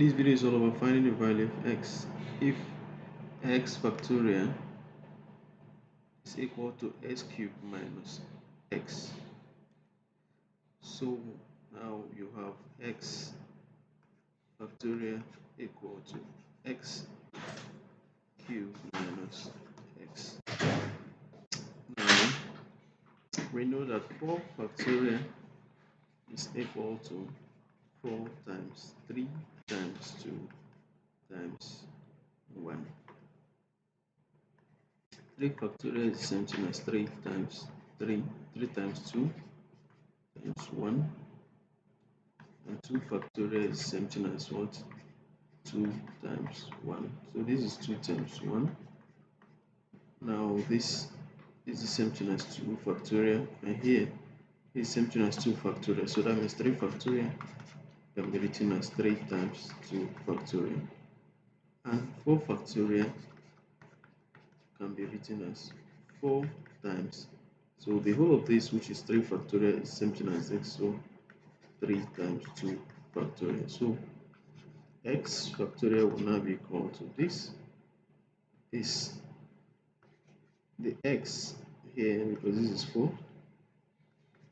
This video is all about finding the value of x if x factorial is equal to x cubed minus x. So now you have x factorial equal to x cubed minus x. Now we know that 4 factorial is equal to 4 times 3 times 2 times 1. 3 factorial is the same thing as 3 times 3, 3 times 2 times 1, and 2 factorial is the same thing as what? 2 times 1. So this is 2 times 1. Now this is the same thing as 2 factorial, and here is the same thing as 2 factorial. So that means 3 factorial can be written as 3 times 2 factorial, and 4 factorial can be written as 4 times. So the whole of this, which is 3 factorial, is same thing as x, so 3 times 2 factorial. So x factorial will now be equal to this. The x here, because this is 4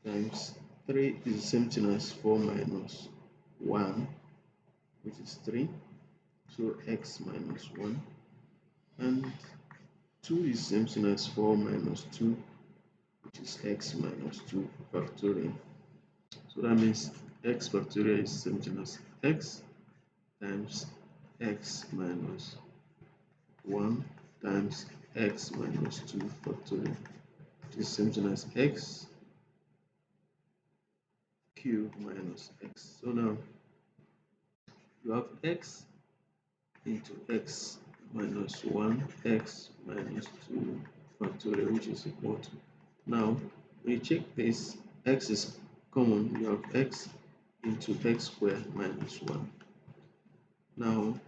times 3 is the same thing as 4 minus 1, which is 3. So x minus 1, and 2 is the same thing as 4 minus 2, which is x minus 2 factorial. So that means x factorial is the same thing as x times x minus 1 times x minus 2 factorial, which is the same thing as x cubed minus x. So now you have x into x minus 1, x minus 2 factorial, which is equal to, now when you check this, x is common, you have x into x squared minus 1. Now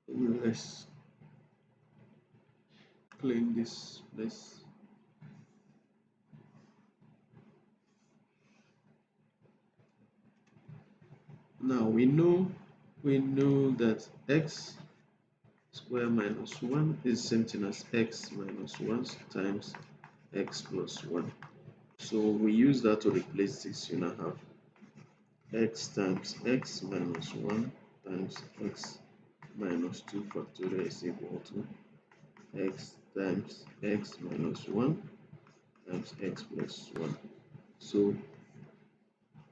let's clean this place. Now we know that x square minus 1 is the same thing as x minus 1 times x plus 1. So we use that to replace this. You now have x times x minus 1 times x minus 2 factorial is equal to x times x minus 1 times x plus 1. So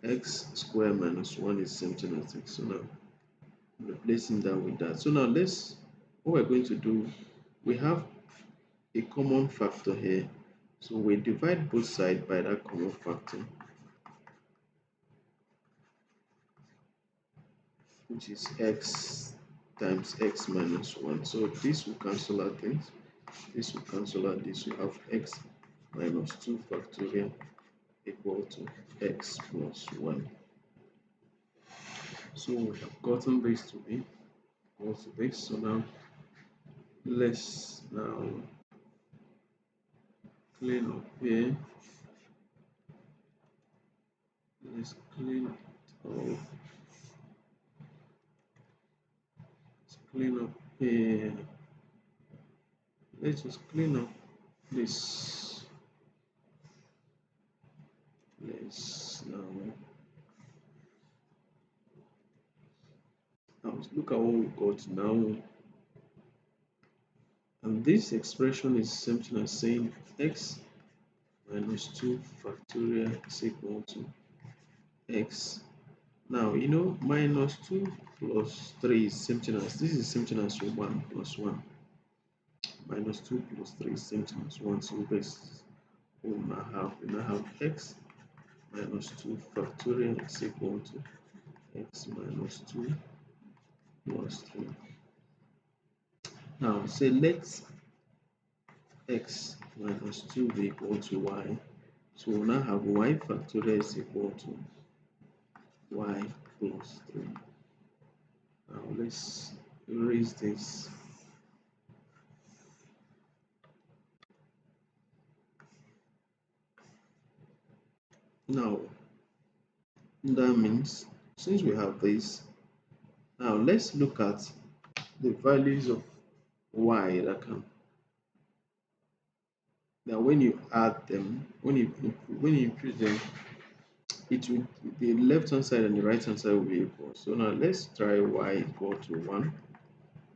x square minus 1 is the same thing as x. So now replacing that with that. So now what we're going to do, we have a common factor here. So we divide both sides by that common factor, which is x times x minus 1. So this will cancel out this. This will cancel out this. You have x minus 2 factorial equal to x plus 1. So we have gotten this to be equal to this. So now let's clean up here. Let's clean it up. Let's clean up here. Let's just clean up this. Let's now look at what we got now. And this expression is something as saying x minus 2 factorial is equal to x. Now you know minus 2 plus 3 is something as, this is something as 1 plus 1. Minus 2 plus 3 is something as 1. So this we now have x minus 2 factorial is equal to x minus 2 plus 3. Now say let x minus 2 be equal to y. So we now have y factorial is equal to y plus 3. Now let's erase this. Now That means since we have this, now let's look at the values of y that when you add them, when you increase them, it will the left hand side and the right hand side will be equal. So now let's try y equal to 1.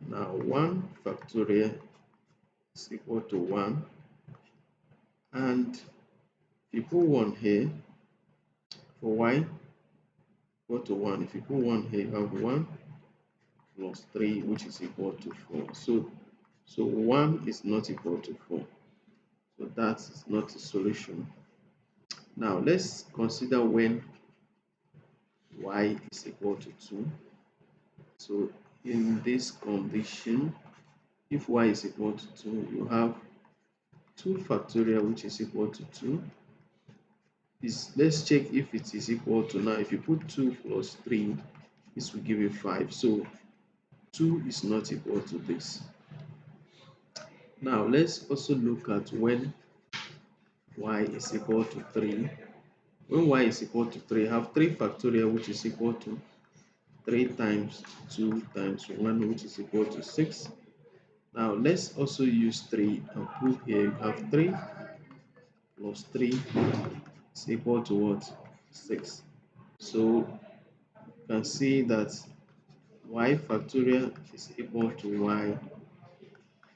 Now 1 factorial is equal to 1, and if you put 1 here for y equal to 1, if you put 1 here, you have 1 plus 3, which is equal to 4. So 1 is not equal to 4. So that is not a solution. Now let's consider when y is equal to 2. So in this condition, if y is equal to 2, you have 2 factorial, which is equal to 2. Let's check if it is equal to, now if you put 2 plus 3, this will give you 5. So 2 is not equal to this. Now let's also look at when y is equal to 3. When y is equal to 3, have 3 factorial, which is equal to 3 times 2 times 1, which is equal to 6. Now let's also use 3 and prove here you have 3 plus 3 is equal to what? 6. So you can see that y factorial is equal to y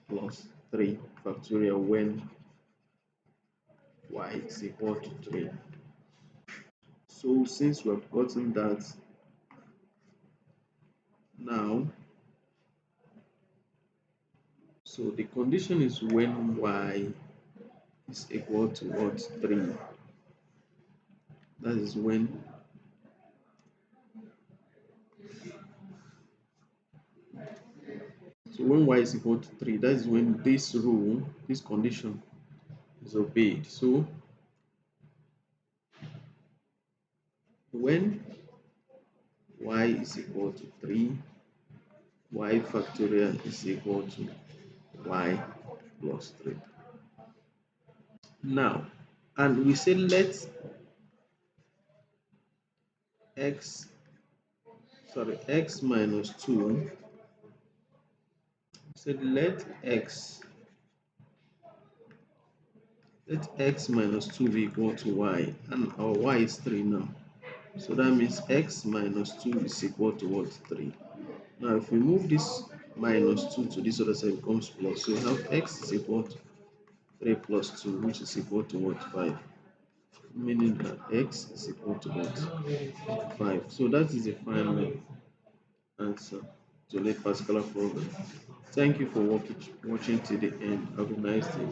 plus 3 factorial when y is equal to 3. So since we have gotten that, now, so the condition is when y is equal to what? 3. That is when when y is equal to 3, that is when this rule, this condition is obeyed. So when y is equal to 3, y factorial is equal to y plus 3. Now, and we say let x minus 2, so let x minus 2 be equal to y, and our y is 3 now. So that means x minus 2 is equal to what? 3. Now if we move this minus 2 to this other side, it becomes plus. So we have x is equal to 3 plus 2, which is equal to what? 5. Meaning that x is equal to what? 5. So that is the final answer to that particular problem. Thank you for watching to the end. Have a nice day.